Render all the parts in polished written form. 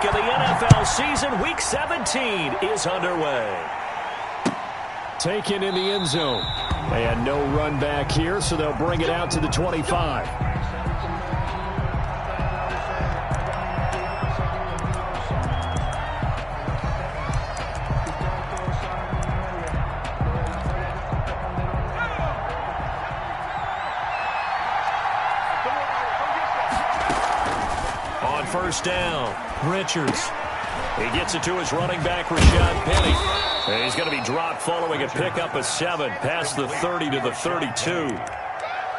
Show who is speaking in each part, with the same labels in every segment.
Speaker 1: week of the NFL season. Week 17 is underway.
Speaker 2: Taken in the end zone. And no run back here, so they'll bring it out to the 25.
Speaker 1: On first down, Richards. He gets it to his running back, Rashad Penny. And he's going to be dropped following a pickup of 7 past the 30 to the 32.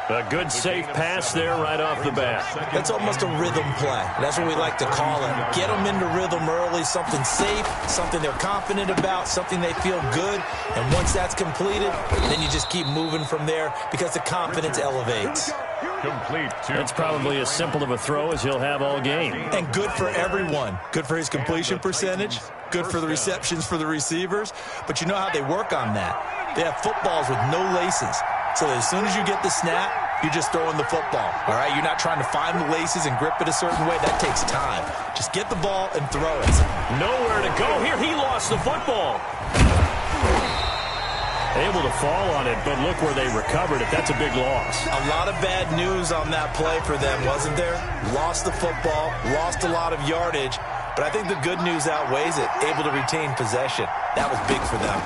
Speaker 1: A good, safe pass there right off the bat.
Speaker 3: That's almost a rhythm play. That's what we like to call it. Get them into rhythm early, something safe, something they're confident about, something they feel good. And once that's completed, then you just keep moving from there because the confidence elevates.
Speaker 4: Complete.
Speaker 1: It's probably as simple of a throw as he'll have all game.
Speaker 3: And good for everyone. Good for his completion percentage. Good for the receptions for the receivers. But you know how they work on that. They have footballs with no laces. So as soon as you get the snap, you're just throwing the football. All right? You're not trying to find the laces and grip it a certain way. That takes time. Just get the ball and throw it.
Speaker 1: Nowhere to go here. He lost the football. Able to fall on it, but look where they recovered it. That's a big loss.
Speaker 3: A lot of bad news on that play for them, wasn't there? Lost the football, lost a lot of yardage, but I think the good news outweighs it. Able to retain possession. That was big for them.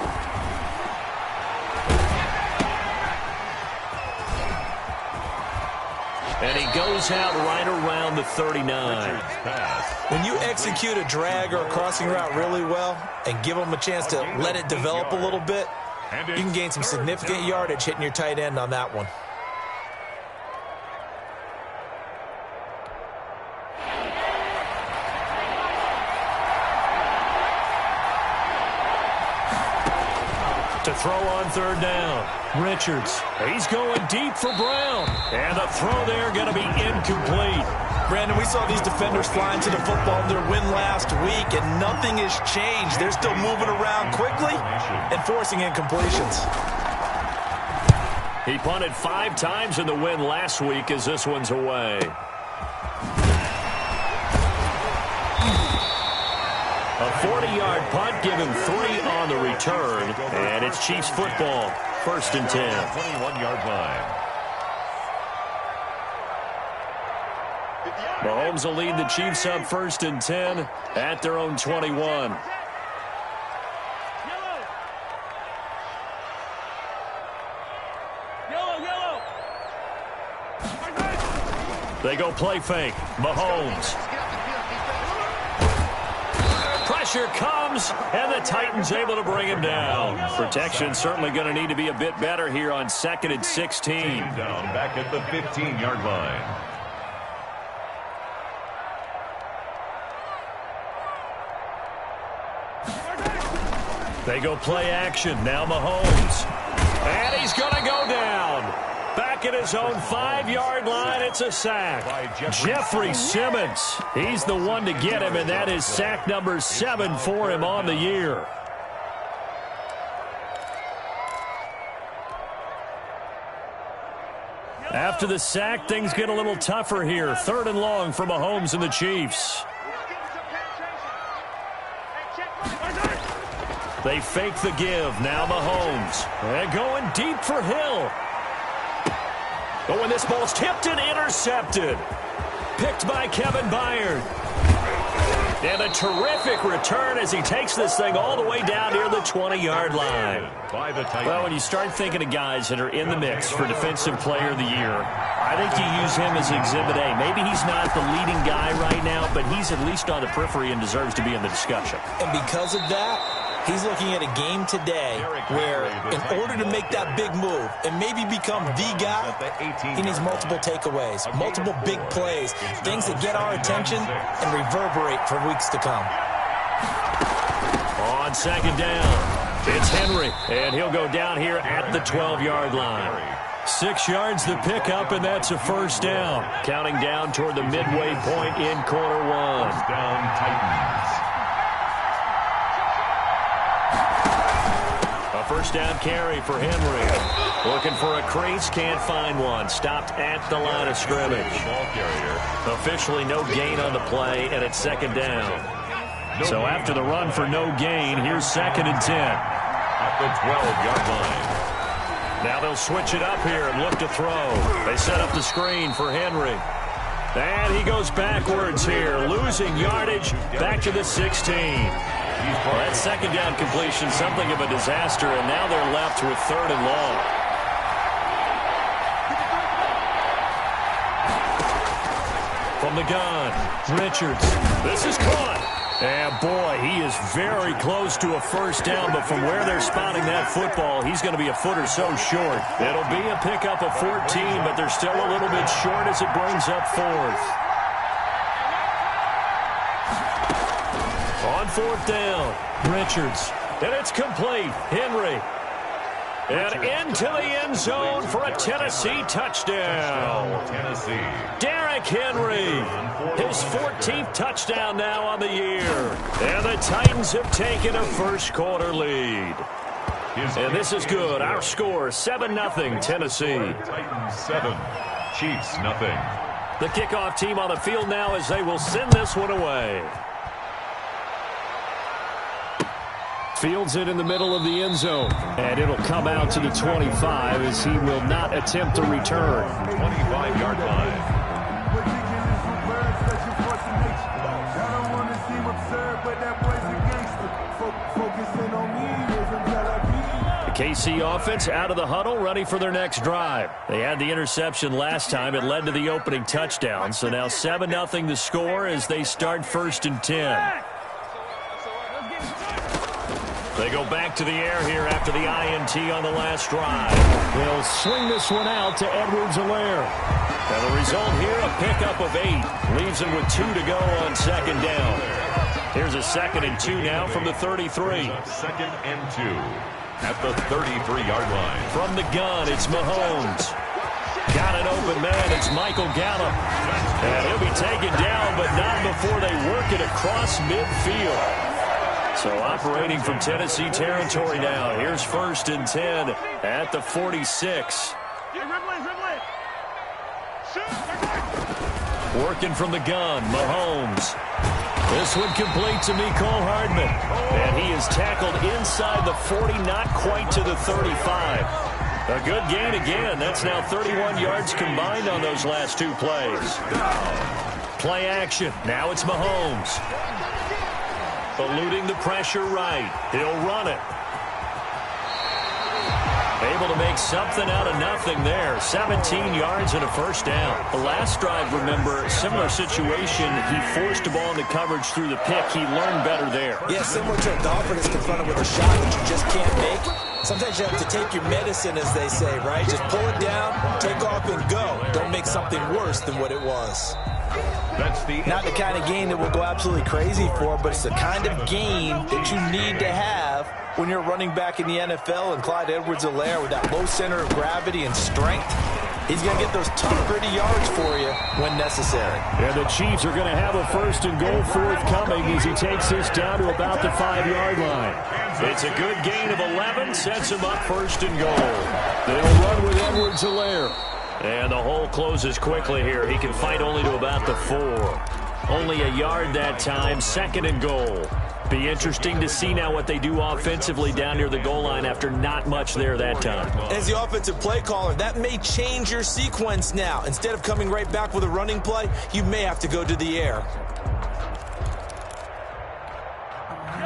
Speaker 1: And he goes out right around the 39.
Speaker 3: When you execute a drag or a crossing route really well and give them a chance to let it develop a little bit, you can gain some significant yardage hitting your tight end on that one.
Speaker 1: To throw on third down, Richards. He's going deep for Brown. And the throw there going to be incomplete.
Speaker 3: Brandon, we saw these defenders flying to the football in their win last week, and nothing has changed. They're still moving around quickly and forcing incompletions.
Speaker 1: He punted 5 times in the win last week as this one's away. A 40-yard punt, give him 3 on the return, and it's Chiefs football, 1st and 10.
Speaker 4: 21-yard line.
Speaker 1: Mahomes will lead the Chiefs up 1st and 10 at their own 21. They go play fake. Mahomes. Pressure comes, and the Titans able to bring him down. Protection certainly going to need to be a bit better here on 2nd and 16.
Speaker 4: Down back at the 15-yard line.
Speaker 1: They go play action. Now Mahomes. And he's going to go down. Back at his own 5-yard line, it's a sack. Jeffrey Simmons. He's the one to get him, and that is sack number 7 for him on the year. After the sack, things get a little tougher here. 3rd and long for Mahomes and the Chiefs. They fake the give. Now Mahomes. And going deep for Hill. Oh, and this ball's tipped and intercepted. Picked by Kevin Byard. And a terrific return as he takes this thing all the way down near the 20-yard line. Well, when you start thinking of guys that are in the mix for Defensive Player of the Year, I think you use him as Exhibit A. Maybe he's not the leading guy right now, but he's at least on the periphery and deserves to be in the discussion.
Speaker 3: And because of that, he's looking at a game today where in order to make that big move and maybe become the guy, he needs multiple takeaways, multiple big plays, things that get our attention and reverberate for weeks to come.
Speaker 1: On 2nd down, it's Henry, and he'll go down here at the 12-yard line. 6 yards the pickup, and that's a 1st down. Counting down toward the midway point in quarter 1.
Speaker 4: Down Titans.
Speaker 1: A 1st down carry for Henry. Looking for a crease, can't find one. Stopped at the line of scrimmage.
Speaker 4: Ball carrier.
Speaker 1: Officially no gain on the play, and it's 2nd down. So after the run for no gain, here's 2nd and 10.
Speaker 4: At the 12-yard line.
Speaker 1: Now they'll switch it up here and look to throw. They set up the screen for Henry. And he goes backwards here, losing yardage back to the 16. That 2nd down completion, something of a disaster, and now they're left with 3rd and long. From the gun, Richards. This is caught. And boy, he is very close to a 1st down, but from where they're spotting that football, he's going to be a foot or so short. It'll be a pickup of 14, but they're still a little bit short as it brings up 4th. On 4th down, Richards. And it's complete. Henry. And into the end zone for a Tennessee touchdown.
Speaker 4: Tennessee.
Speaker 1: Derrick Henry, his 14th touchdown now on the year. And the Titans have taken a first-quarter lead. And this is good. Our score, 7-0 Tennessee.
Speaker 4: Titans 7, Chiefs 0.
Speaker 1: The kickoff team on the field now as they will send this one away. Fields it in the middle of the end zone. And it'll come out to the 25 as he will not attempt to return.
Speaker 4: 25-yard line.
Speaker 1: The KC offense out of the huddle, ready for their next drive. They had the interception last time. It led to the opening touchdown. So now 7-0 the score as they start 1st and 10. They go back to the air here after the INT on the last drive. They'll swing this one out to Edwards-Helaire. And the result here, a pickup of 8. Leaves him with 2 to go on 2nd down. Here's a 2nd and 2 now from the 33.
Speaker 4: 2nd and 2 at the 33-yard line.
Speaker 1: From the gun, it's Mahomes. Got an open man, it's Michael Gallup. And he'll be taken down, but not before they work it across midfield. So operating from Tennessee territory now. Here's 1st and 10 at the 46. Working from the gun, Mahomes. This one complete to Mecole Hardman. And he is tackled inside the 40, not quite to the 35. A good gain again. That's now 31 yards combined on those last 2 plays. Play action. Now it's Mahomes. Eluding the pressure right. He'll run it. Able to make something out of nothing there. 17 yards and a 1st down. The last drive, remember, similar situation. He forced the ball into coverage through the pick. He learned better there.
Speaker 3: Yeah, similar to a golfer that's confronted with a shot that you just can't make. Sometimes you have to take your medicine, as they say, right? Just pull it down, take off, and go. Don't make something worse than what it was.
Speaker 4: That's
Speaker 3: not the kind of game that we'll go absolutely crazy for, but it's the kind of game that you need to have when you're running back in the NFL. And Clyde Edwards-Helaire, with that low center of gravity and strength, he's going to get those tough, gritty yards for you when necessary.
Speaker 1: And the Chiefs are going to have a 1st and goal forthcoming as he takes this down to about the 5-yard line. It's a good gain of 11, sets him up 1st and goal. They'll run with Edwards-Helaire. And the hole closes quickly here. He can fight only to about the 4. Only a yard that time, 2nd and goal. Be interesting to see now what they do offensively down near the goal line after not much there that time.
Speaker 3: As the offensive play caller, that may change your sequence now. Instead of coming right back with a running play, you may have to go to the air.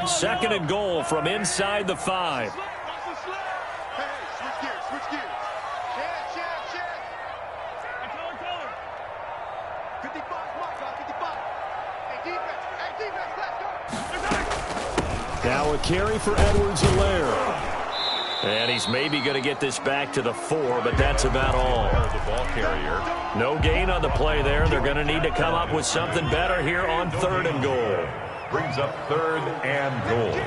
Speaker 1: 2nd and goal from inside the 5. Now a carry for Edwards-Helaire. And he's maybe going to get this back to the 4, but that's about all.
Speaker 4: The ball carrier.
Speaker 1: No gain on the play there. They're going to need to come up with something better here on 3rd and goal.
Speaker 4: Brings up 3rd and goal.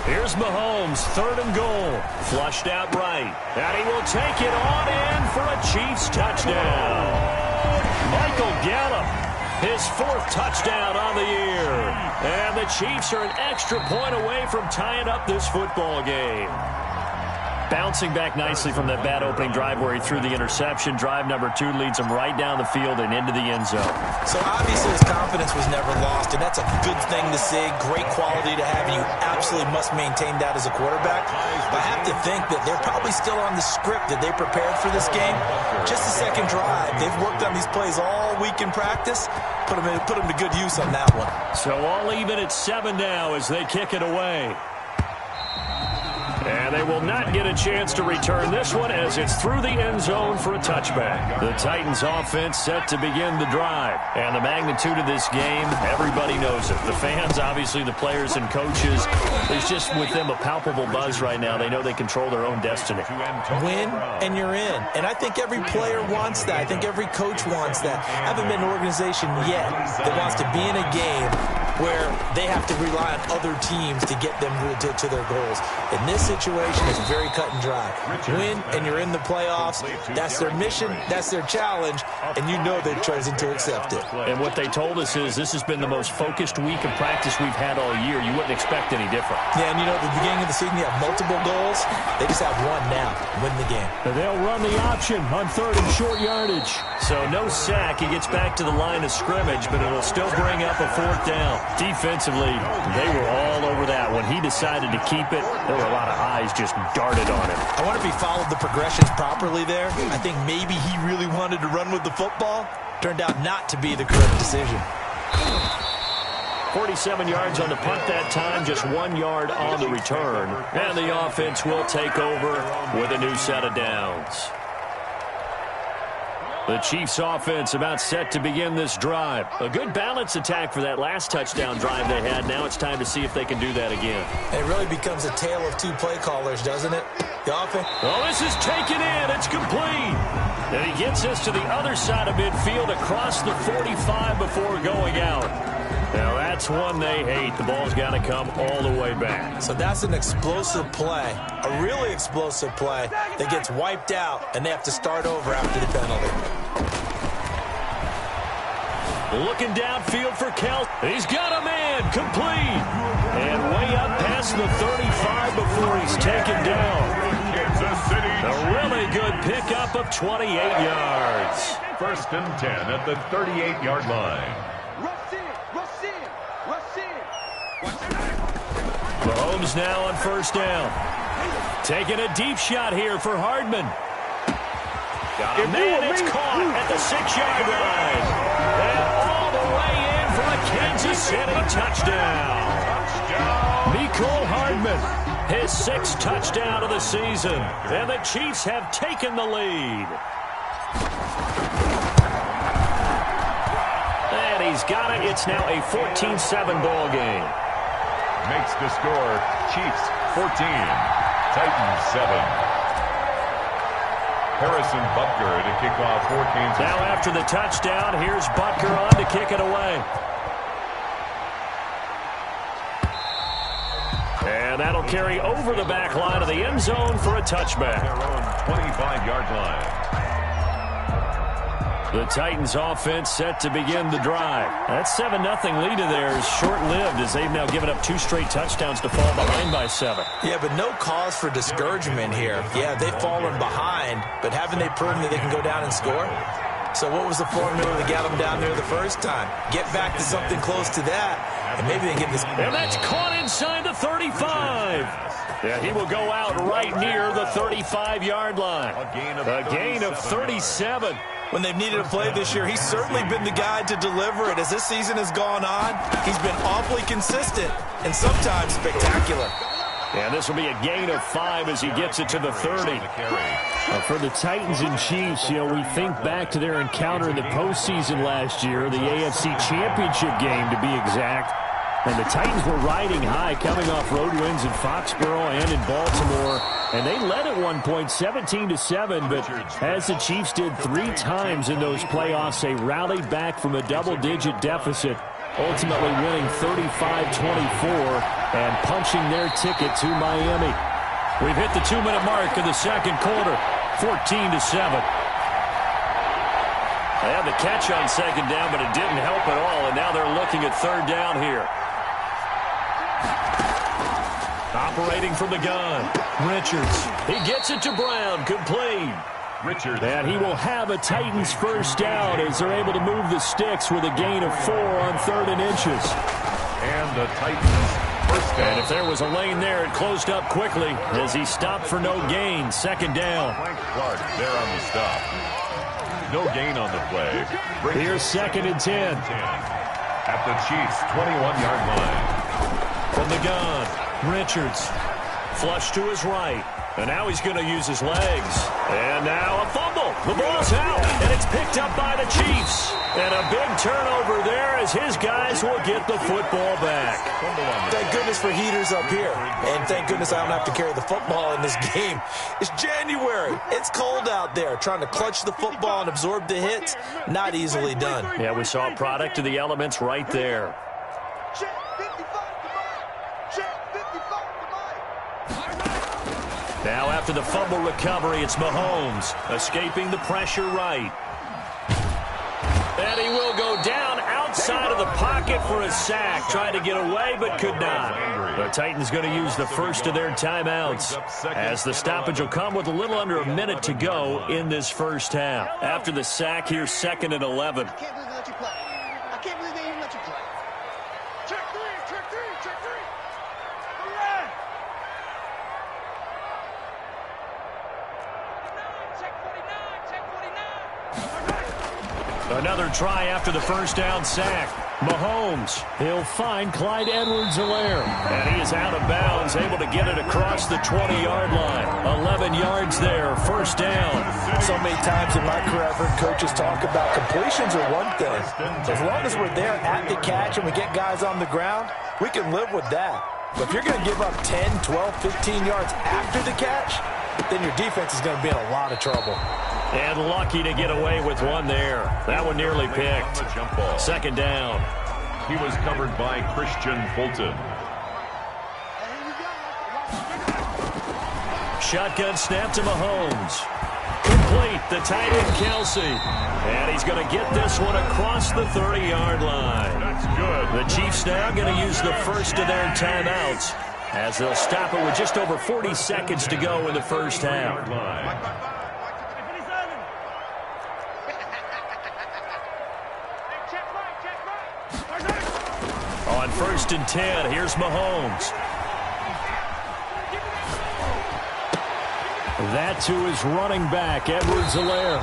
Speaker 1: Here's Mahomes, 3rd and goal. Flushed out right. And he will take it on in for a Chiefs touchdown. Michael Gallup His 4th touchdown on the year. And the Chiefs are an extra point away from tying up this football game. Bouncing back nicely from that bad opening drive where he threw the interception. Drive number 2 leads him right down the field and into the end zone.
Speaker 3: So obviously his confidence was never lost, and that's a good thing to see. Great quality to have, and you absolutely must maintain that as a quarterback. But I have to think that they're probably still on the script that they prepared for this game. Just the second drive. They've worked on these plays all week in practice. Put them to good use on that one.
Speaker 1: So all even at 7 now as they kick it away. And they will not get a chance to return this one as it's through the end zone for a touchback. The Titans offense set to begin the drive. And the magnitude of this game, everybody knows it. The fans, obviously the players and coaches, there's just with them a palpable buzz right now. They know they control their own destiny.
Speaker 3: Win and you're in. And I think every player wants that. I think every coach wants that. I haven't been an organization yet that wants to be in a game where they have to rely on other teams to get them to their goals. In this situation, it's very cut and dry. Win, and you're in the playoffs. That's their mission. That's their challenge, and you know they've chosen to accept it.
Speaker 1: And what they told us is this has been the most focused week of practice we've had all year. You wouldn't expect any different.
Speaker 3: Yeah, and you know, at the beginning of the season, you have multiple goals. They just have one now, win the game.
Speaker 2: They'll run the option on 3rd and short yardage.
Speaker 1: So no sack. He gets back to the line of scrimmage, but it'll still bring up a 4th down. Defensively, they were all over that. When he decided to keep it, there were a lot of eyes just darted on him.
Speaker 3: I wonder if he followed the progressions properly there. I think maybe he really wanted to run with the football. Turned out not to be the correct decision.
Speaker 1: 47 yards on the punt that time, just 1 yard on the return. And the offense will take over with a new set of downs. The Chiefs offense about set to begin this drive. A good balance attack for that last touchdown drive they had. Now it's time to see if they can do that again.
Speaker 3: It really becomes a tale of 2 play callers, doesn't it? The offense.
Speaker 1: Oh, this is taken in. It's complete. And he gets us to the other side of midfield across the 45 before going out. Now that's one they hate. The ball's got to come all the way back.
Speaker 3: So that's an explosive play, a really explosive play that gets wiped out, and they have to start over after the penalty.
Speaker 1: Looking downfield for Kel. He's got a man. Complete. And way up past the 35 before he's taken down. A really good pickup of 28 yards.
Speaker 4: 1st and 10 at the 38-yard line.
Speaker 1: Mahomes now on 1st down. Taking a deep shot here for Hardman. Got a man, it's caught at the 6-yard line. And all the way in for a Kansas City touchdown. Mecole Hardman, his 6th touchdown of the season. And the Chiefs have taken the lead. And he's got it. It's now a 14-7 ball game.
Speaker 4: Makes the score Chiefs 14, Titans 7. Harrison Butker to kick off for Kansas.
Speaker 1: Now after the touchdown, here's Butker on to kick it away. And that'll carry over the back line of the end zone for a touchback.
Speaker 4: Their own 25-yard line.
Speaker 1: The Titans offense set to begin the drive. That 7-0 lead of theirs is short-lived as they've now given up 2 straight touchdowns to fall behind by 7.
Speaker 3: Yeah, but no cause for discouragement here. Yeah, they've fallen behind, but haven't they proven that they can go down and score? So what was the formula that got them down there the first time? Get back to something close to that, and maybe they can get this.
Speaker 1: And that's caught inside the 35. Yeah, he will go out right near the 35-yard line. A gain of 37.
Speaker 3: When they've needed a play this year, he's certainly been the guy to deliver it. As this season has gone on, he's been awfully consistent and sometimes spectacular.
Speaker 1: And this will be a gain of 5 as he gets it to the 30.
Speaker 2: For the Titans and Chiefs, you know, we think back to their encounter in the postseason last year, the AFC Championship game to be exact. And the Titans were riding high, coming off road wins in Foxborough and in Baltimore. And they led at one point 17-7, but as the Chiefs did 3 times in those playoffs, they rallied back from a double-digit deficit, ultimately winning 35-24 and punching their ticket to Miami.
Speaker 1: We've hit the 2-minute mark of the second quarter, 14-7. They had the catch on second down, but it didn't help at all, and now they're looking at third down here. Operating from the gun, Richards. He gets it to Brown, complete.
Speaker 4: Richards.
Speaker 2: And he will have a Titans first down as they're able to move the sticks with a gain of 4 on 3rd and inches.
Speaker 4: And the Titans first down.
Speaker 1: And if there was a lane there, it closed up quickly as he stopped for no gain. Second down.
Speaker 4: Frank Clark there on the stop. No gain on the play.
Speaker 2: Here's 2nd and 10.
Speaker 4: At the Chiefs' 21-yard line.
Speaker 1: From the gun, Richards. Flush to his right. And now he's going to use his legs. And now a fumble. The ball's out, and it's picked up by the Chiefs. And a big turnover there as his guys will get the football back.
Speaker 3: Thank goodness for heaters up here. And thank goodness I don't have to carry the football in this game. It's January. It's cold out there. Trying to clutch the football and absorb the hits, not easily done.
Speaker 1: Yeah, we saw a product of the elements right there. Now after the fumble recovery, it's Mahomes escaping the pressure right. And he will go down outside of the pocket for a sack. Tried to get away but could not. The Titans going to use the first of their timeouts as the stoppage will come with a little under a minute to go in this first half. After the sack, here's 2nd and 11.
Speaker 5: I can't believe they let you play. I can't believe they even let you play. Check three, check three, check three. All right.
Speaker 1: Another try after the first down sack. Mahomes, he'll find Clyde Edwards-Helaire. And he is out of bounds, able to get it across the 20-yard line. 11 yards there, first down.
Speaker 3: So many times in my career I've heard coaches talk about completions are one thing. As long as we're there at the catch and we get guys on the ground, we can live with that. But if you're going to give up 10, 12, 15 yards after the catch, then your defense is going to be in a lot of trouble.
Speaker 1: And lucky to get away with one there. That one nearly picked. Second down.
Speaker 4: He was covered by Christian Fulton.
Speaker 1: Shotgun snap to Mahomes. Complete, the tight end Kelsey. And he's going to get this one across the 30-yard line.
Speaker 4: That's good.
Speaker 1: The Chiefs now going to use the first of their timeouts as they'll stop it with just over 40 seconds to go in the first half. On 1st and 10, here's Mahomes. That to his running back, Edwards-Helaire.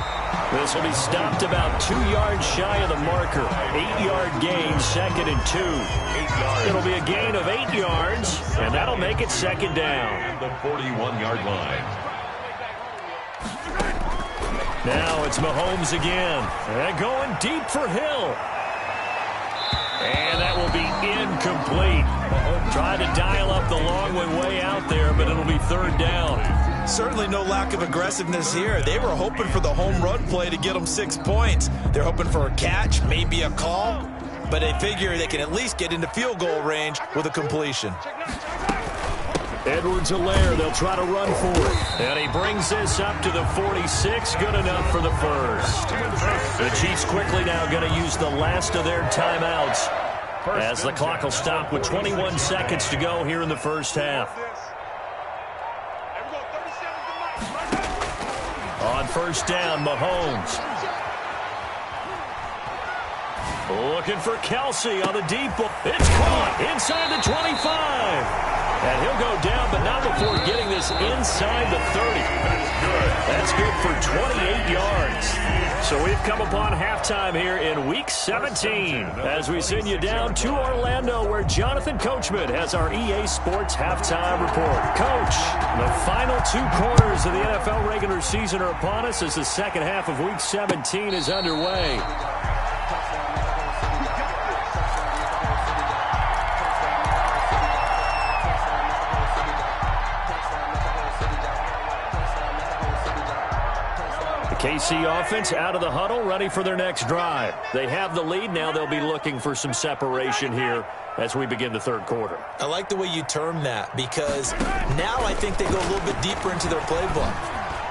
Speaker 1: This will be stopped about 2 yards shy of the marker. 8-yard gain, 2nd and 2. It'll be a gain of 8 yards, and that'll make it second down.
Speaker 4: The 41-yard line.
Speaker 1: Now it's Mahomes again. And going deep for Hill. And that will be incomplete. Tried to dial up the long one way out there, but it'll be third down.
Speaker 3: Certainly no lack of aggressiveness here. They were hoping for the home run play to get them 6 points. They're hoping for a catch, maybe a call, but they figure they can at least get into field goal range with a completion.
Speaker 1: Edwards-Helaire, they'll try to run for it. And he brings this up to the 46. Good enough for the first. The Chiefs quickly now going to use the last of their timeouts as the clock will stop with 21 seconds to go here in the first half. On first down, Mahomes. Looking for Kelsey on the deep ball. It's caught inside the 25. And he'll go down, but not before getting this inside the 30. That's good for 28 yards. So we've come upon halftime here in Week 17 as we send you down to Orlando where Jonathan Coachman has our EA Sports halftime report. Coach, the final 2 quarters of the NFL regular season are upon us as the second half of Week 17 is underway. KC offense out of the huddle, ready for their next drive. They have the lead. Now they'll be looking for some separation here as we begin the third quarter.
Speaker 3: I like the way you term that because now I think they go a little bit deeper into their playbook.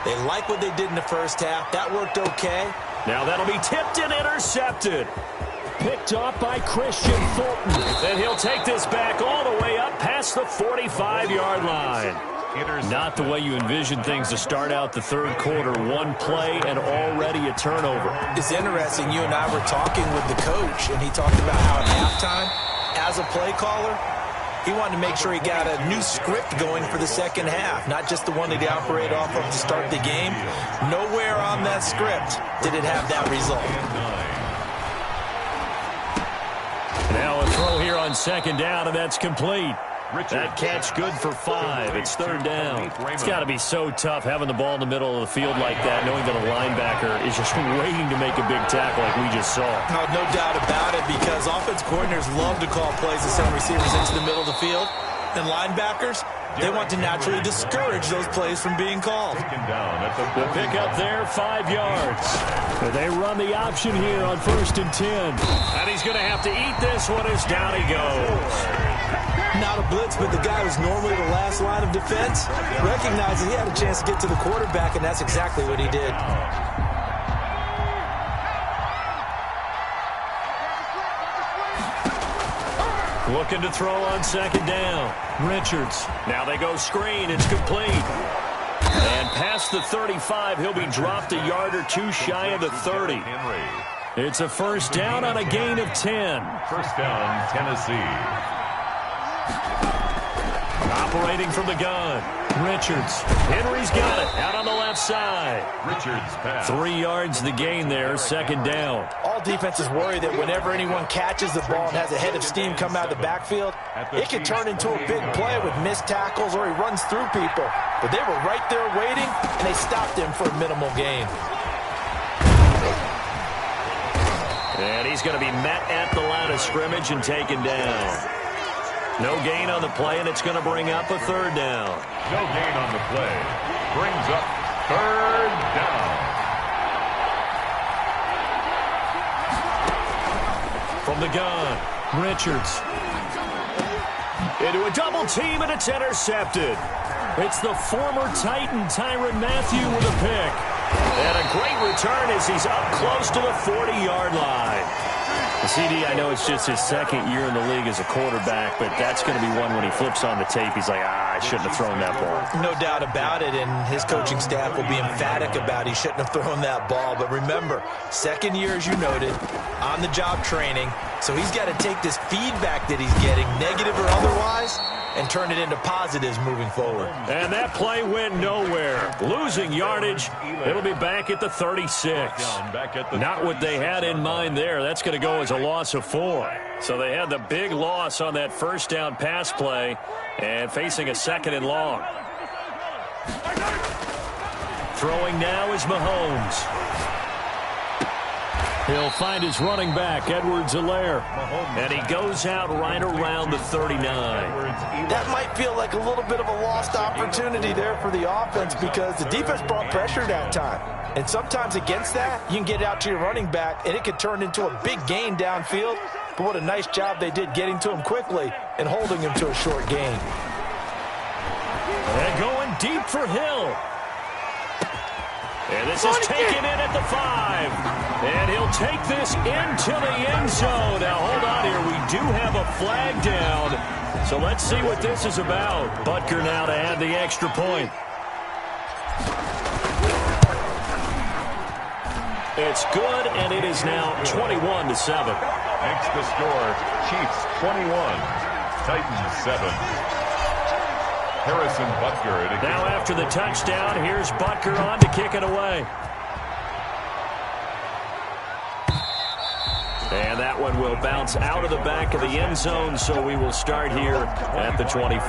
Speaker 3: They like what they did in the first half. That worked okay.
Speaker 1: Now that'll be tipped and intercepted.
Speaker 2: Picked off by Christian Fulton.
Speaker 1: And he'll take this back all the way up past the 45-yard line.
Speaker 2: Not the way you envision things to start out the third quarter. One play and already a turnover.
Speaker 3: It's interesting. You and I were talking with the coach, and he talked about how at halftime, as a play caller, he wanted to make sure he got a new script going for the second half, not just the one that he operated off of to start the game. Nowhere on that script did it have that result.
Speaker 2: Now a throw here on second down, and that's complete. That catch good for 5. It's third down. It's got to be so tough having the ball in the middle of the field like that, knowing that a linebacker is just waiting to make a big tackle like we just saw.
Speaker 3: No doubt about it, because offense coordinators love to call plays to send receivers into the middle of the field. And linebackers, they want to naturally discourage those plays from being called.
Speaker 2: The pickup there, 5 yards. They run the option here on 1st and 10.
Speaker 1: And he's going to have to eat this one as down he goes.
Speaker 3: Not a blitz, but the guy who's normally the last line of defense recognizes he had a chance to get to the quarterback, and that's exactly what he did.
Speaker 1: Looking to throw on second down. Richards. Now they go screen. It's complete. And past the 35, he'll be dropped a yard or two shy of the 30. It's a first down on a gain of 10.
Speaker 4: First down, Tennessee.
Speaker 1: Operating from the gun. Richards. Henry's got it. Out on the left side.
Speaker 4: Richards pass.
Speaker 1: 3 yards the gain there. Second down.
Speaker 3: All defenses worry that whenever anyone catches the ball and has a head of steam come out of the backfield, it can turn into a big play with missed tackles or he runs through people. But they were right there waiting, and they stopped him for a minimal gain.
Speaker 1: And he's going to be met at the line of scrimmage and taken down. No gain on the play, and it's going to bring up a third down.
Speaker 4: No gain on the play. Brings up third down.
Speaker 1: From the gun, Richards. Into a double team, and it's intercepted. It's the former Titan, Tyrann Mathieu, with a pick. And a great return as he's up close to the 40-yard line.
Speaker 2: CD, I know it's just his second year in the league as a quarterback, but that's going to be one when he flips on the tape. He's like, I shouldn't have thrown that ball.
Speaker 3: No doubt about it, and his coaching staff will be emphatic about he shouldn't have thrown that ball. But remember, second year, as you noted, on-the-job training, so he's got to take this feedback that he's getting, negative or otherwise, and turn it into positives moving forward.
Speaker 1: And that play went nowhere. Losing yardage. It'll be back at the 36. Not what they had in mind there. That's going to go as a loss of 4. So they had the big loss on that first down pass play and facing a second and long. Throwing now is Mahomes. He'll find his running back, Edwards-Helaire. And he goes out right around the 39.
Speaker 3: That might feel like a little bit of a lost opportunity there for the offense because the defense brought pressure that time. And sometimes against that, you can get out to your running back, and it could turn into a big gain downfield. But what a nice job they did getting to him quickly and holding him to a short gain.
Speaker 1: And going deep for Hill. And this is taken in at the 5. And he'll take this into the end zone. Now, hold on here. We do have a flag down. So let's see what this is about. Butker now to add the extra point. It's good, and it is now 21-7.
Speaker 4: Makes the score. Chiefs 21, Titans 7. Harrison Butker.
Speaker 1: Now after the touchdown, here's Butker on to kick it away. And that one will bounce out of the back of the end zone, so we will start here at the 25.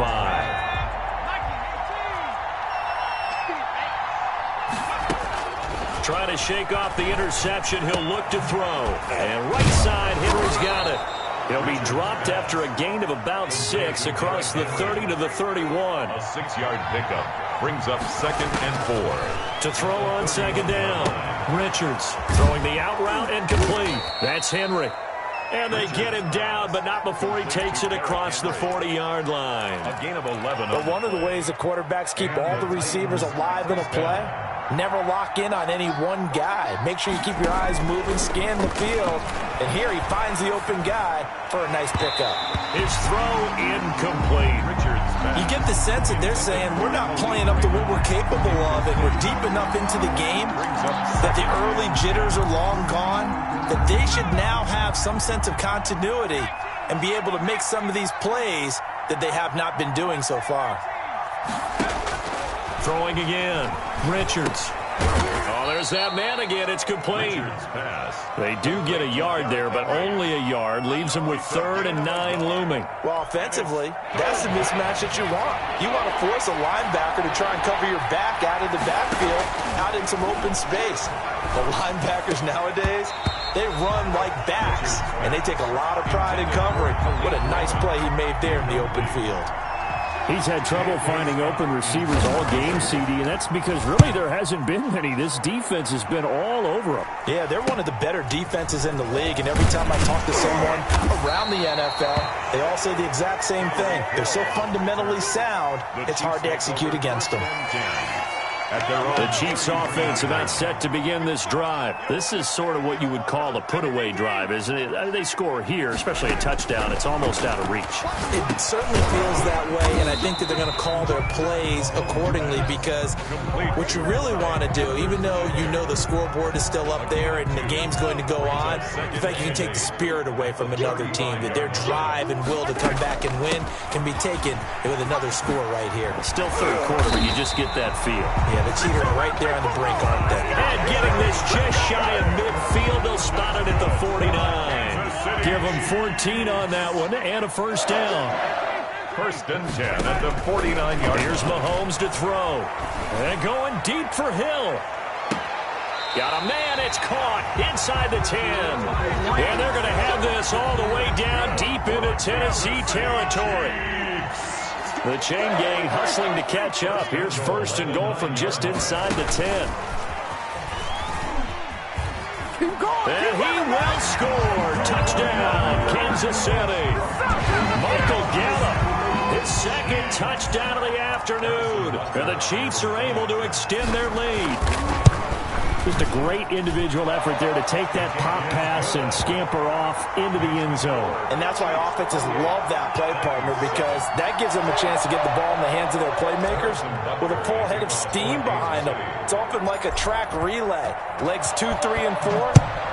Speaker 1: Trying to shake off the interception. He'll look to throw. And right side, Henry's got it. He'll be dropped after a gain of about 6 across the 30 to the 31.
Speaker 4: A 6-yard pickup brings up 2nd and 4.
Speaker 1: To throw on second down. Richards throwing the out route and complete. That's Henry. And they get him down, but not before he takes it across the 40-yard line.
Speaker 4: A gain of 11.
Speaker 3: But one of the ways the quarterbacks keep all the receivers alive in a play Never lock in on any one guy. Make sure you keep your eyes moving, scan the field. And here he finds the open guy for a nice pickup.
Speaker 2: His throw incomplete.
Speaker 3: You get the sense that they're saying we're not playing up to what we're capable of, and we're deep enough into the game that the early jitters are long gone, that they should now have some sense of continuity and be able to make some of these plays that they have not been doing so far.
Speaker 2: Throwing again. Richards. Oh, there's that man again. It's complete. They do get a yard there, but only a yard. Leaves them with 3rd and 9 looming.
Speaker 3: Well, offensively, that's the mismatch that you want. You want to force a linebacker to try and cover your back out of the backfield, out in some open space. The linebackers nowadays, they run like backs, and they take a lot of pride in covering. What a nice play he made there in the open field.
Speaker 2: He's had trouble finding open receivers all game, CD, and that's because really there hasn't been many. This defense has been all over him.
Speaker 3: Yeah, they're one of the better defenses in the league, and every time I talk to someone around the NFL, they all say the exact same thing. They're so fundamentally sound, it's hard to execute against them.
Speaker 2: The Chiefs offense about set to begin this drive. This is sort of what you would call a put-away drive, isn't it? They score here, especially a touchdown. It's almost out of reach.
Speaker 3: It certainly feels that way, and I think that they're going to call their plays accordingly because what you really want to do, even though you know the scoreboard is still up there and the game's going to go on, in fact, you can take the spirit away from another team, that their drive and will to come back and win can be taken with another score right here.
Speaker 2: Still third quarter, but you just get that feel.
Speaker 3: Yeah, the Cheaters are right there on the brink, aren't they?
Speaker 2: And getting this just shy of midfield. They'll spot it at the 49. Give them 14 on that one and a first down.
Speaker 4: 1st and 10 at the 49-yard.
Speaker 2: Here's Mahomes to throw. And going deep for Hill. Got a man. It's caught inside the 10. And they're going to have this all the way down deep into Tennessee territory. The chain gang hustling to catch up. Here's 1st and goal from just inside the 10. And he will score. Touchdown, Kansas City. Michael Gallup, his 2nd touchdown of the afternoon. And the Chiefs are able to extend their lead. Just a great individual effort there to take that pop pass and scamper off into the end zone.
Speaker 3: And that's why offenses love that play, partner, because that gives them a chance to get the ball in the hands of their playmakers with a full head of steam behind them. It's often like a track relay. Legs 2, 3, and 4.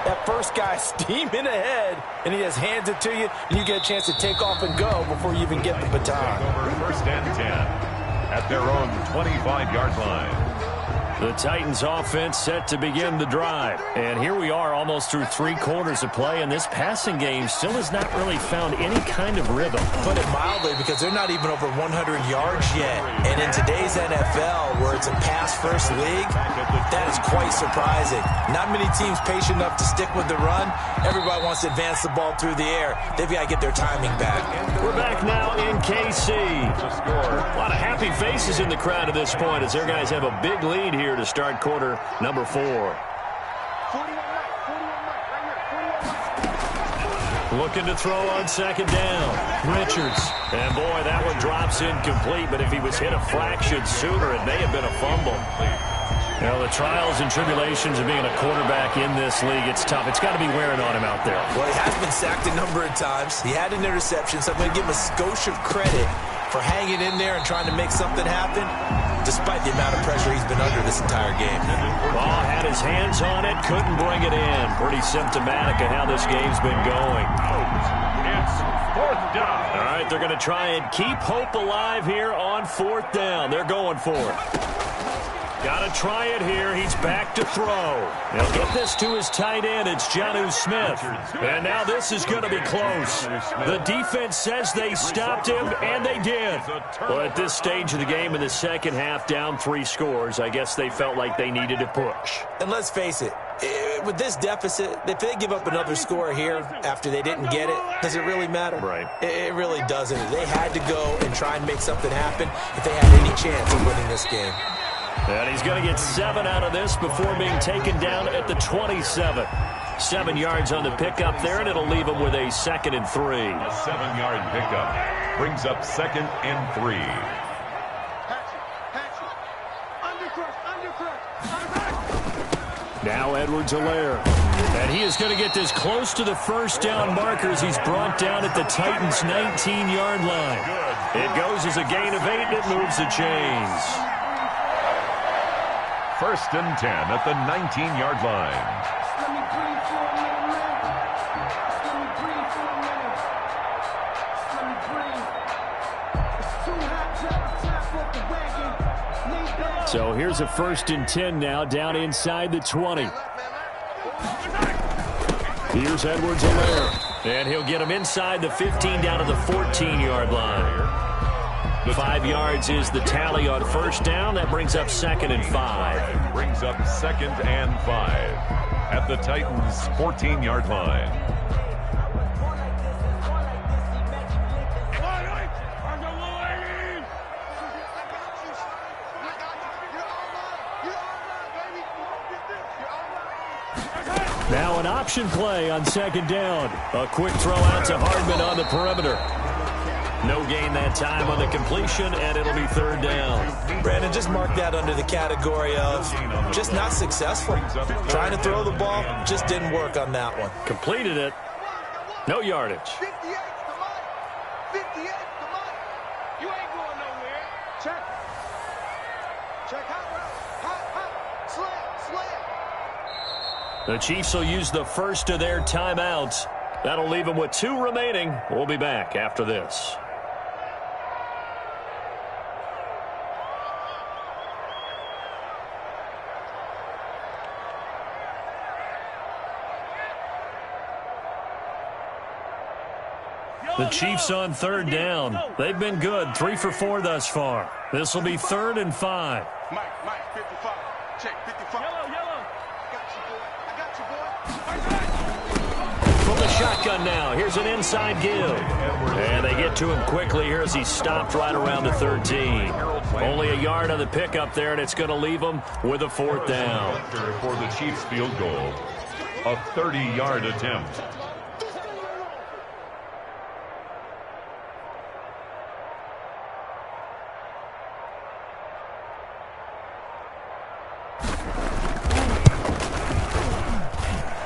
Speaker 3: That first guy steaming ahead, and he just hands it to you, and you get a chance to take off and go before you even get the baton.
Speaker 4: 1st and 10 at their own 25-yard line.
Speaker 2: The Titans offense set to begin the drive. And here we are almost through 3 quarters of play, and this passing game still has not really found any kind of rhythm.
Speaker 3: Put it mildly, because they're not even over 100 yards yet. And in today's NFL, where it's a pass-first league, that is quite surprising. Not many teams patient enough to stick with the run. Everybody wants to advance the ball through the air. They've got to get their timing back.
Speaker 2: We're back now in KC. A lot of happy faces in the crowd at this point as their guys have a big lead here to start quarter number 4. Looking to throw on 2nd down. Richards. And boy, that one drops incomplete, but if he was hit a fraction sooner, it may have been a fumble. You know, the trials and tribulations of being a quarterback in this league, it's tough. It's got to be wearing on him out there.
Speaker 3: Well, he has been sacked a number of times. He had an interception, so I'm going to give him a skosh of credit for hanging in there and trying to make something happen, despite the amount of pressure he's been under this entire game.
Speaker 2: Ball had his hands on it, couldn't bring it in. Pretty symptomatic of how this game's been going.
Speaker 4: It's 4th down.
Speaker 2: All right, they're going to try and keep hope alive here on 4th down. They're going for it. Got to try it here. He's back to throw. He'll get this to his tight end. It's Jonnu Smith. And now this is going to be close. The defense says they stopped him, and they did. Well, at this stage of the game in the second half, down 3 scores, I guess they felt like they needed to push.
Speaker 3: And let's face it, with this deficit, if they give up another score here after they didn't get it, does it really matter?
Speaker 2: Right.
Speaker 3: It really doesn't. They had to go and try and make something happen if they had any chance of winning this game.
Speaker 2: And he's going to get 7 out of this before being taken down at the 27. 7 yards on the pickup there, and it'll leave him with a 2nd and 3.
Speaker 4: A 7-yard pickup brings up 2nd and 3.
Speaker 5: Undercrush.
Speaker 2: Edwards-Helaire.
Speaker 1: And he is going to get this close to the first down markers. He's brought down at the Titans' 19-yard line. It goes as a gain of 8, and it moves the chains.
Speaker 4: 1st and 10 at the 19-yard line.
Speaker 2: So here's a 1st and 10 now, down inside the 20. Here's Edwards-Helaire.
Speaker 1: And he'll get him inside the 15 down to the 14-yard line. 5 yards is the tally on 1st down. That brings up 2nd and 5.
Speaker 4: Brings up 2nd and 5 at the Titans' 14-yard line.
Speaker 2: Now an option play on 2nd down.
Speaker 1: A quick throw out to Hardman on the perimeter. No gain that time on the completion, and it'll be 3rd down.
Speaker 3: Brandon, just mark that under the category of just not successful. Trying to throw the ball, just didn't work on that one.
Speaker 1: Completed it. No yardage.
Speaker 5: 58 to Mike. 58 to Mike. You ain't going nowhere. Check. Check hot route. Hot. Slam.
Speaker 1: The Chiefs will use the first of their timeouts. That'll leave them with 2 remaining. We'll be back after this. The Chiefs on 3rd down. They've been good, 3 for 4 thus far. This will be 3rd and 5.
Speaker 5: Mike, 55. Check, 55. Yellow. I got you, boy.
Speaker 1: From the shotgun now, here's an inside give. And they get to him quickly here as he's stopped right around the 13. Only a yard on the pickup there, and it's going to leave him with a 4th down.
Speaker 4: For the Chiefs field goal, a 30-yard attempt.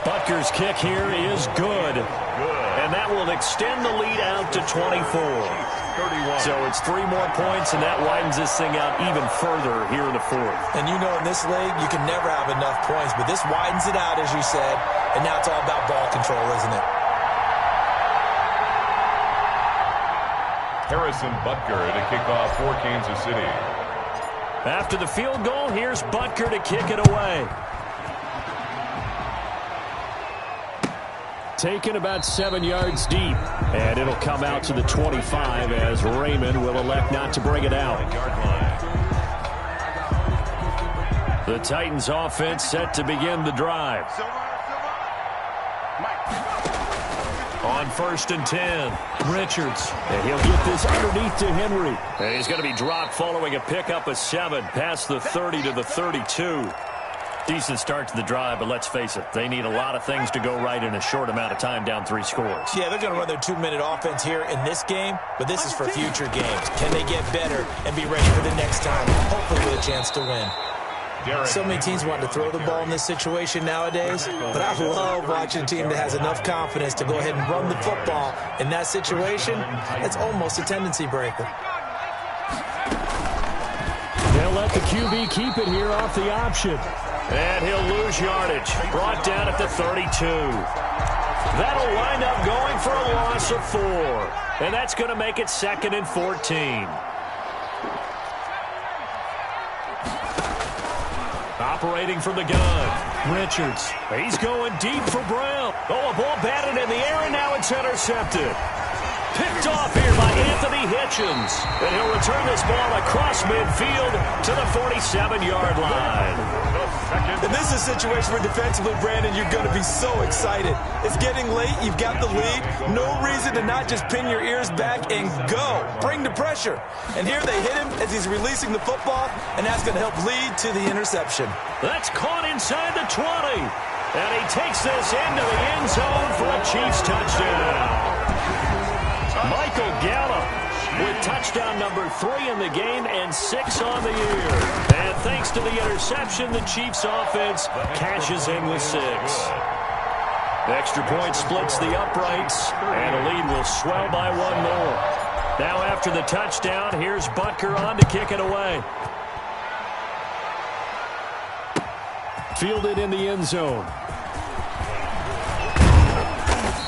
Speaker 1: Butker's kick here is good. And that will extend the lead out to 24.
Speaker 4: 31.
Speaker 1: So it's 3 more points, and that widens this thing out even further here in the 4th.
Speaker 3: And you know in this league, you can never have enough points, but this widens it out, as you said, and now it's all about ball control, isn't it?
Speaker 4: Harrison Butker to kick off for Kansas City.
Speaker 1: After the field goal, here's Butker to kick it away.
Speaker 2: Taken about 7 yards deep. And it'll come out to the 25 as Raymond will elect not to bring it out. The Titans offense set to begin the drive.
Speaker 1: On 1st and 10, Richards.
Speaker 2: And he'll get this underneath to Henry.
Speaker 1: And he's going to be dropped following a pickup of 7 past the 30 to the 32. Decent start to the drive, but let's face it, they need a lot of things to go right in a short amount of time down 3 scores.
Speaker 3: Yeah, they're going to run their 2-minute offense here in this game, but this is for future games. Can they get better and be ready for the next time, hopefully with a chance to win? So many teams want to throw the ball in this situation nowadays, but I love watching a team that has enough confidence to go ahead and run the football. In that situation, it's almost a tendency breaker.
Speaker 2: They'll let the QB keep it here off the option.
Speaker 1: And he'll lose yardage. Brought down at the 32. That'll wind up going for a loss of 4. And that's going to make it 2nd and 14. Operating from the gun, Richards. He's going deep for Brown. Oh, a ball batted in the air, and now it's intercepted. Picked off here by Anthony Hitchens. And he'll return this ball across midfield to the 47-yard line.
Speaker 3: And this is a situation where defensively, Brandon, you're going to be so excited. It's getting late. You've got the lead. No reason to not just pin your ears back and go. Bring the pressure. And here they hit him as he's releasing the football, and that's going to help lead to the interception.
Speaker 1: That's caught inside the 20. And he takes this into the end zone for a Chiefs touchdown. Michael Gallup
Speaker 2: with touchdown number 3 in the game and 6 on the year. And thanks to the interception, the Chiefs offense cashes in with 6. The extra point splits the uprights, and the lead will swell by 1 more. Now after the touchdown, here's Butker on to kick it away. Fielded in the end zone.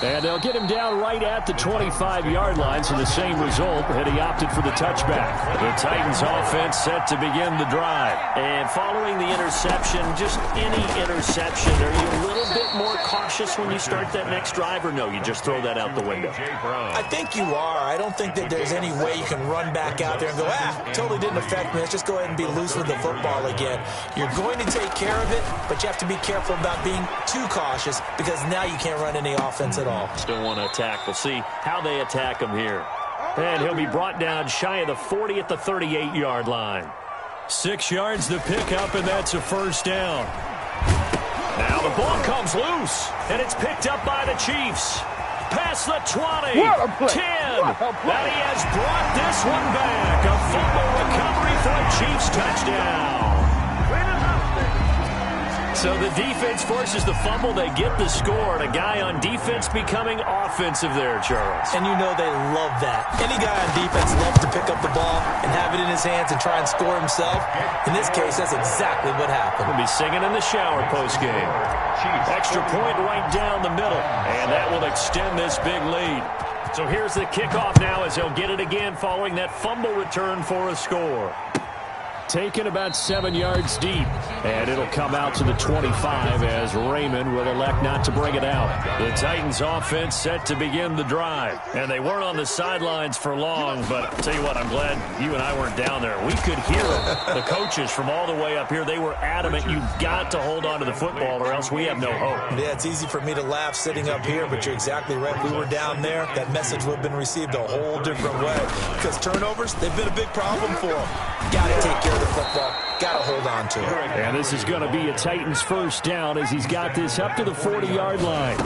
Speaker 2: And they'll get him down right at the 25-yard line, so the same result, and he opted for the touchback. The Titans offense set to begin the drive. And following the interception, just any interception, are you a little bit more cautious when you start that next drive, or no, you just throw that out the window?
Speaker 3: I think you are. I don't think that there's any way you can run back out there and go, totally didn't affect me. Let's just go ahead and be loose with the football again. You're going to take care of it, but you have to be careful about being too cautious because now you can't run any offense at all.
Speaker 2: Still want to attack. We'll see how they attack him here. And he'll be brought down shy of the 40 at the 38-yard line. 6 yards to pick up, and that's a first down. Now the ball comes loose, and it's picked up by the Chiefs. Past the 20, 10. That he has brought this one back. A fumble recovery for a Chiefs touchdown. So the defense forces the fumble. They get the score. And a guy on defense becoming offensive there, Charles.
Speaker 3: And you know they love that. Any guy on defense loves to pick up the ball and have it in his hands and try and score himself. In this case, that's exactly what happened.
Speaker 2: We'll be singing in the shower postgame. Extra point right down the middle. And that will extend this big lead. So here's the kickoff now as he'll get it again following that fumble return for a score. Taken about 7 yards deep, and it'll come out to the 25 as Raymond will elect not to bring it out. The Titans offense set to begin the drive, and they weren't on the sidelines for long, but I'll tell you what, I'm glad you and I weren't down there. We could hear the coaches from all the way up here. They were adamant, you've got to hold on to the football or else we have no hope.
Speaker 3: Yeah, it's easy for me to laugh sitting up here, but you're exactly right. We were down there. That message would have been received a whole different way because turnovers, they've been a big problem for them. Got to take care of the football. Got to hold on to it.
Speaker 2: And this is going to be a Titans first down as he's got this up to the 40-yard line.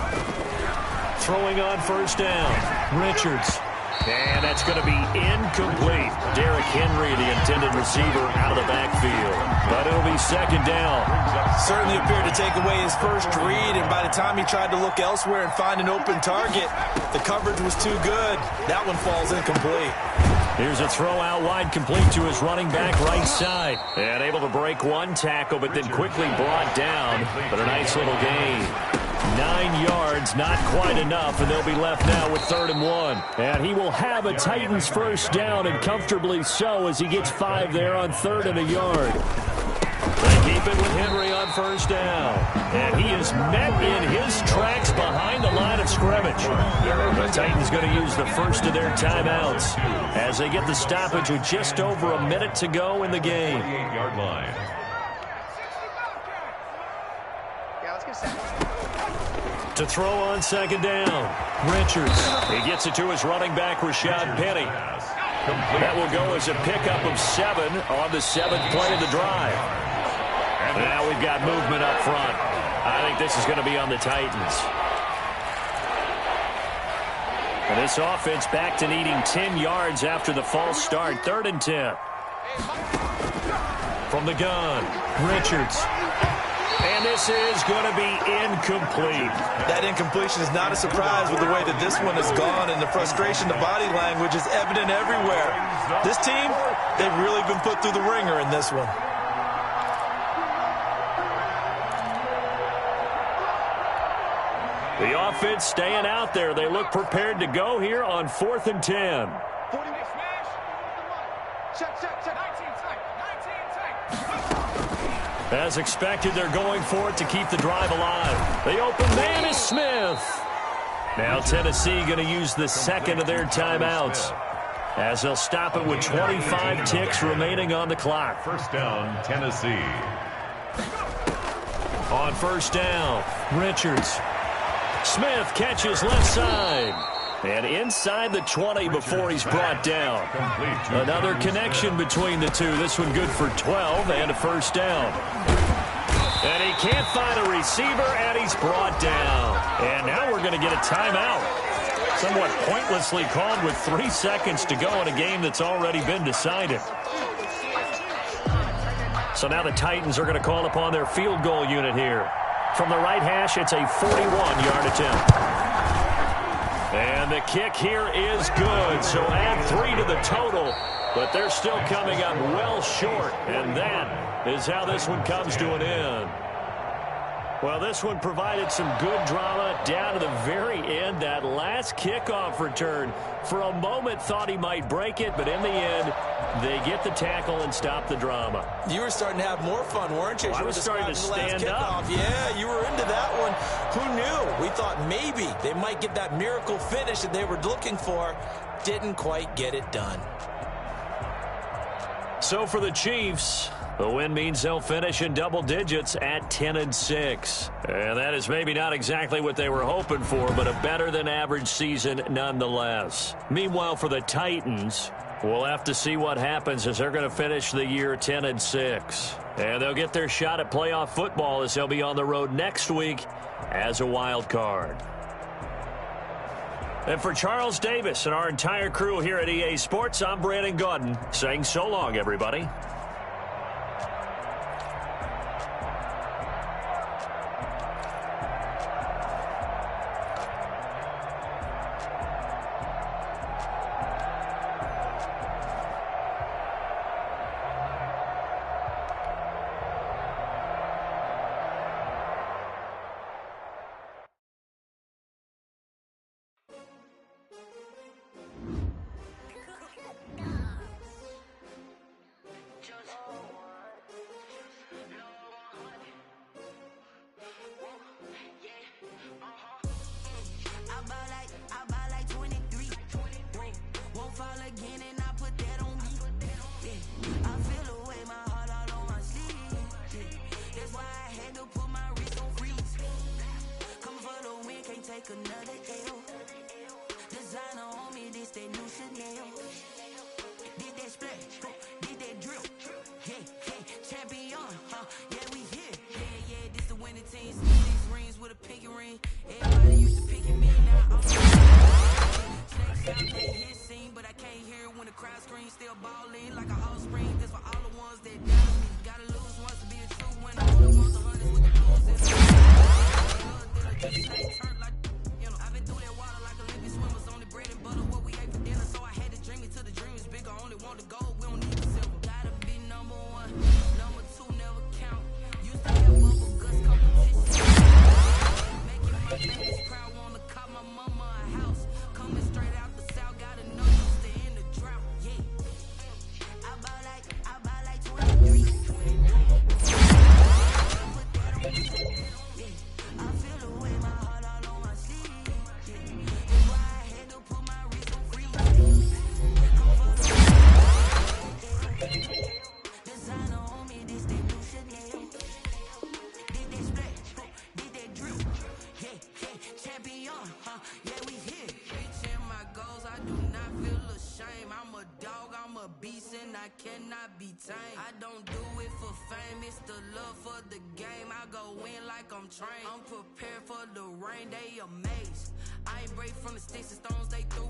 Speaker 2: Throwing on first down. Richards. And that's going to be incomplete. Derrick Henry, the intended receiver, out of the backfield. But it'll be second down.
Speaker 3: Certainly appeared to take away his first read, and by the time he tried to look elsewhere and find an open target, the coverage was too good. That one falls incomplete.
Speaker 2: Here's a throw out wide, complete to his running back right side. And able to break one tackle, but then quickly brought down. But a nice little gain. 9 yards, not quite enough, and they'll be left now with 3rd and 1. And he will have a Titans first down, and comfortably so as he gets 5 there on 3rd and a yard. They keep it with Henry on first down. And he is met in his tracks behind the line of scrimmage. The Titans going to use the first of their timeouts as they get the stoppage with just over a minute to go in the game.
Speaker 4: 38-yard line.
Speaker 5: Yeah, let's get set.
Speaker 2: To throw on second down, Richards. He gets it to his running back, Rashad Penny. That will go as a pickup of 7 on the 7th play of the drive. And now we've got movement up front. I think this is going to be on the Titans. And this offense back to needing 10 yards after the false start. 3rd and 10. From the gun, Richards. And this is going to be incomplete.
Speaker 3: That incompletion is not a surprise with the way that this one has gone, and the frustration, the body language is evident everywhere. This team, they've really been put through the ringer in this one.
Speaker 2: The offense staying out there. They look prepared to go here on 4th and 10. As expected, they're going for it to keep the drive alive. The open man is Smith. Now Tennessee going to use the second of their timeouts as they'll stop it with 25 ticks remaining on the clock.
Speaker 4: First down, Tennessee.
Speaker 2: On first down, Richards. Smith catches left side. And inside the 20 before he's brought down. Another connection between the two. This one good for 12 and a first down. And he can't find a receiver, and he's brought down. And now we're going to get a timeout.
Speaker 1: Somewhat pointlessly called with 3 seconds to go in a game that's already been decided. So now the Titans are going to call upon their field goal unit here. From the right hash, it's a 41-yard attempt. And the kick here is good. So add 3 to the total, but they're still coming up well short. And that is how this one comes to an end. Well, this one provided some good drama down to the very end. That last kickoff return, for a moment, thought he might break it, but in the end, they get the tackle and stop the drama.
Speaker 3: You were starting to have more fun, weren't you?
Speaker 1: Well, I was starting to stand up.
Speaker 3: Yeah, you were into that one. Who knew? We thought maybe they might get that miracle finish that they were looking for. Didn't quite get it done.
Speaker 1: So for the Chiefs, the win means they'll finish in double digits at 10-6. And that is maybe not exactly what they were hoping for, but a better-than-average season nonetheless. Meanwhile, for the Titans, we'll have to see what happens as they're going to finish the year 10-6. And they'll get their shot at playoff football as they'll be on the road next week as a wild card. And for Charles Davis and our entire crew here at EA Sports, I'm Brandon Gaudin saying so long, everybody.
Speaker 6: I'm prepared for the rain, they amazed. I ain't brave from the sticks and stones they threw.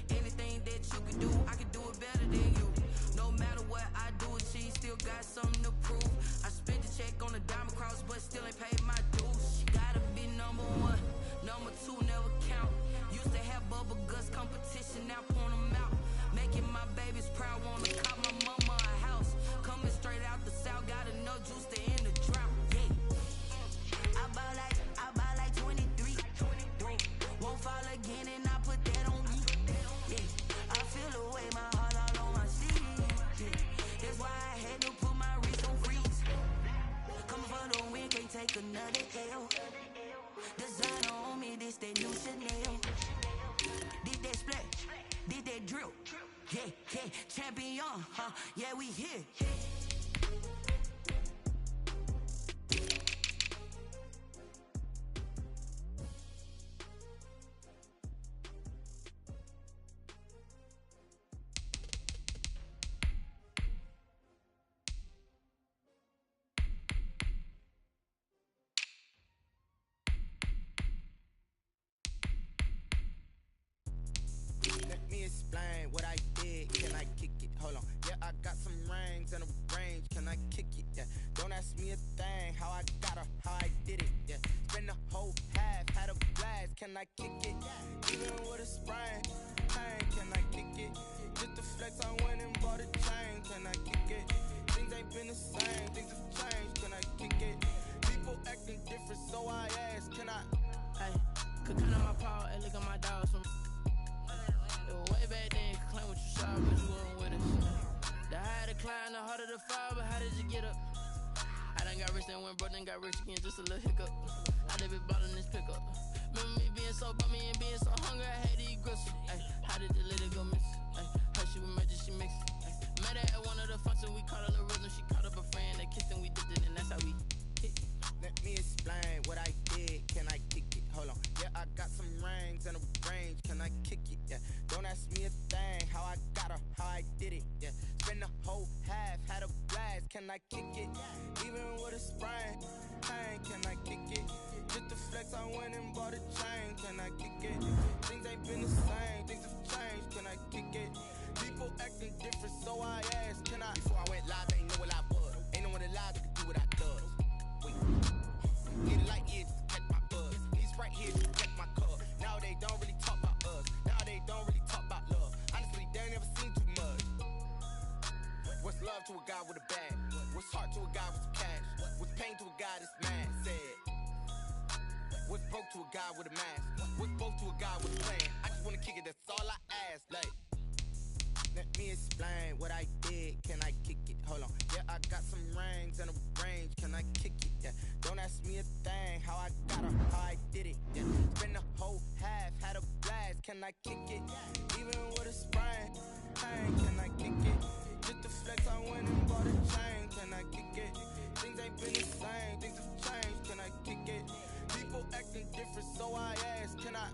Speaker 6: Anything that you can do, I can do it better than you. No matter what I do, achieve, still got something to prove. I spent the check on the diamond cross, but still ain't paid my dues. Gotta be number one, number two never count. Used to have bubble guts competition, now point them out. Making my babies proud, wanna cop my mama a house. Coming straight out the south, got enough juice to end the drought. Yeah. I buy like 23. Won't fall again and I put that on me. Yeah. I feel the way, my heart all on my sleeve. Yeah. That's why I had to put my wrist on freeze. Coming for the win, can't take another L. Designer on me, this that new Chanel. Did that splash, did that drill. Yeah, champion, yeah, we here.
Speaker 7: kick it? Hold on. Yeah, I got some rings and a range. Can I kick it? Yeah. Don't ask me a thing. How I got her, how I did it. Yeah. Spend the whole half, had a blast. Can I kick it? Even with a sprain. Hey, can I kick it? Just the flex, I went and bought a chain. Can I kick it? Things ain't been the same. Things have changed. Can I kick it? People acting different, so I ask. Can I?
Speaker 6: Hey, could count on my power, and look at my dogs from. Way back then, you could claim what you saw, but you weren't with us. The higher the climb, the harder the fall, but how did you get up? I done got rich, then went broke, then got rich again, just a little hiccup. I live it ballin' this pickup. Remember me being so bummy and being so hungry, I had to eat gristle. Ay, how did the lady go miss? Ay, her she was magic, she mixed. Met her at one of the functions, we caught her the rhythm, she caught up a friend, they kissed and we dipped it, and that's how we hit.
Speaker 7: Let me explain what I did. Can I kick it? Hold on. Yeah, I got some rings and a range. Can I kick it? Yeah. Don't ask me a thing. How I got her, how I did it. Yeah. Spend the whole half, had a blast. Can I kick it? Even with a sprain. Hey, can I kick it? Just the flex, I went and bought a chain. Can I kick it? Things ain't been the same. Things have changed. Can I kick it? People acting different, so I asked. Can I? Before I went live, ain't know what I was. Ain't no one alive that could do what I does. Get it like years to catch my buzz. These right here to catch my cup. Now they don't really talk about us. Now they don't really talk about love. Honestly, they ain't never seen too much. What's love to a guy with a bag? What's heart to a guy with some cash? What's pain to a guy that's mad? Said. What's broke to a guy with a mask? What's both to a guy with a plan? I just wanna kick it, that's all I ask. Like, let me explain what I did. Can I kick it? Hold on. Yeah, I got some rings and a range. Can I kick it? Yeah. Don't ask me a thing. How I got her, how I did it. Yeah. Spend the whole half, had a blast. Can I kick it? Even with a sprain. Hey, can I kick it? Just the flex, I went and bought a chain. Can I kick it? Things ain't been the same. Things have changed. Can I kick it? People acting different, so I ask. Can I?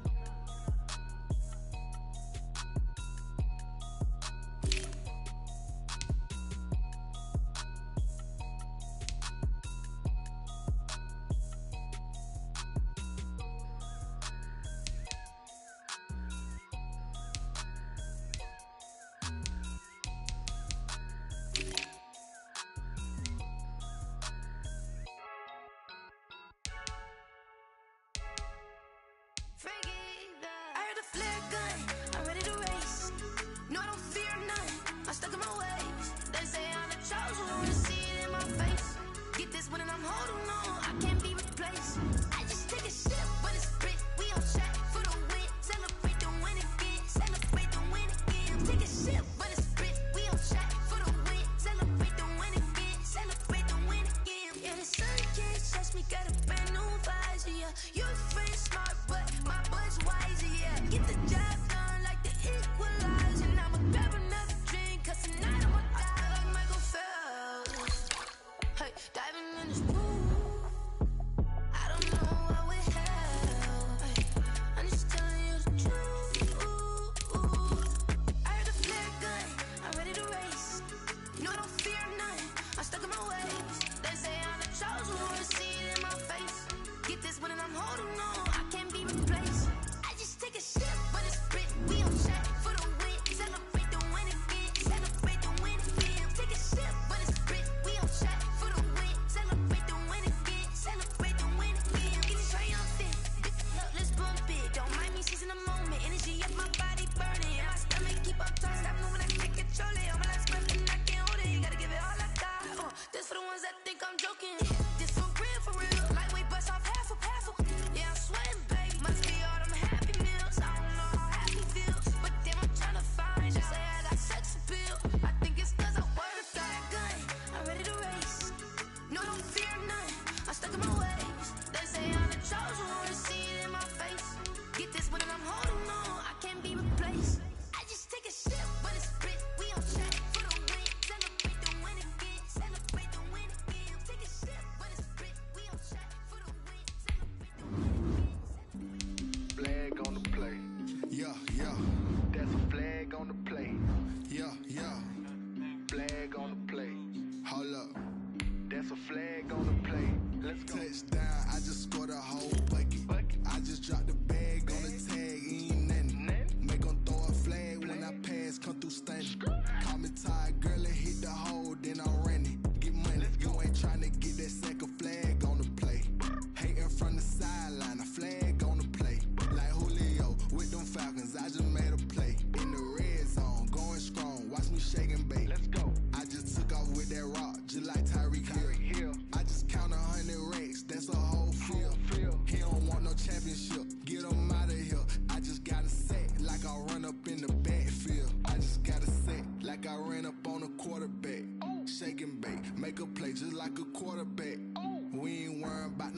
Speaker 8: Diving in this pool, I don't know what we have.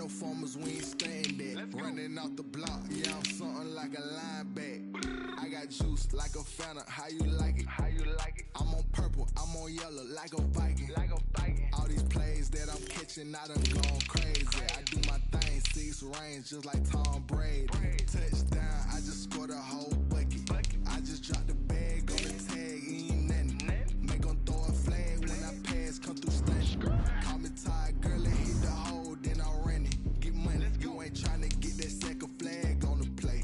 Speaker 8: no formers, we ain't staying there. Running off the block, yeah, I'm something like a linebacker. I got juice like a Fanta, how you like it? How you like it? I'm on purple, I'm on yellow, like a Viking. Like a Viking. All these plays that I'm catching, I done gone crazy. I do my thing, 6 range, just like Tom Brady. Touchdown, I just scored a whole bucket. I just dropped the bag on the tag, ain't nothing. Make 'em throw a flag when I pass, come through stunning. Call me tired, girl, and hit the hole, then I'm running. Get money, you ain't tryna get that second flag on the play.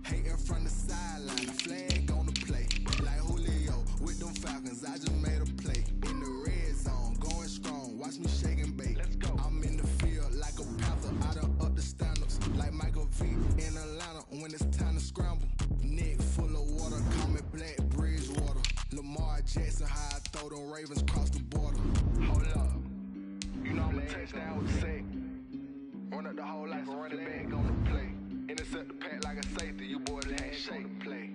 Speaker 8: Hating from the sideline, the flag on the play. Like Julio with them Falcons, I just made a play. In the red zone, going strong, watch me shake and bake. I'm in the field like a panther, I done up the standards. Like Michael V in Atlanta when it's time to scramble. Neck full of water, call me Black Bridgewater. Lamar Jackson, how I throw them Ravens cross the border. Hold up, you know I'm a touchdown with the sack. Run up the hole like a running back on the play. Intercept the pack like a safety, you boys ain't shake the play.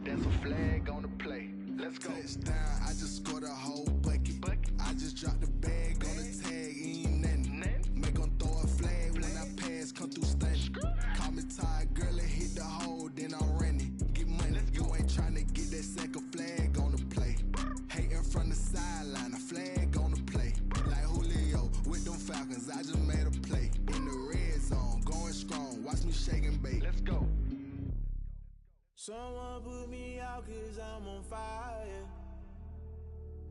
Speaker 8: That's a flag on the play. Let's go. Touchdown, I just scored a whole bucket. I just dropped the bag on the tag, ain't nothing. Make 'em throw a flag when I pass, come through stunning. Call me tired, girl, and hit the hole, then I'm running. Get money, you ain't tryna get that second flag on the play. Hating from the sideline, a flag on the play. Like Julio with them Falcons, I just made a play. In the red zone, going strong, watch me shake and bake. Let's go.
Speaker 9: Someone put me out 'cause I'm on fire.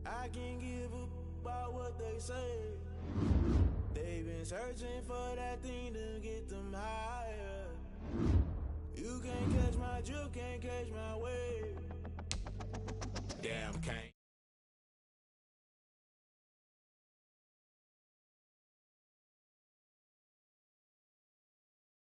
Speaker 9: I can't give a about what they say. They've been searching for that thing to get them higher. You can't catch my drift, can't catch my wave.
Speaker 7: Damn, can't.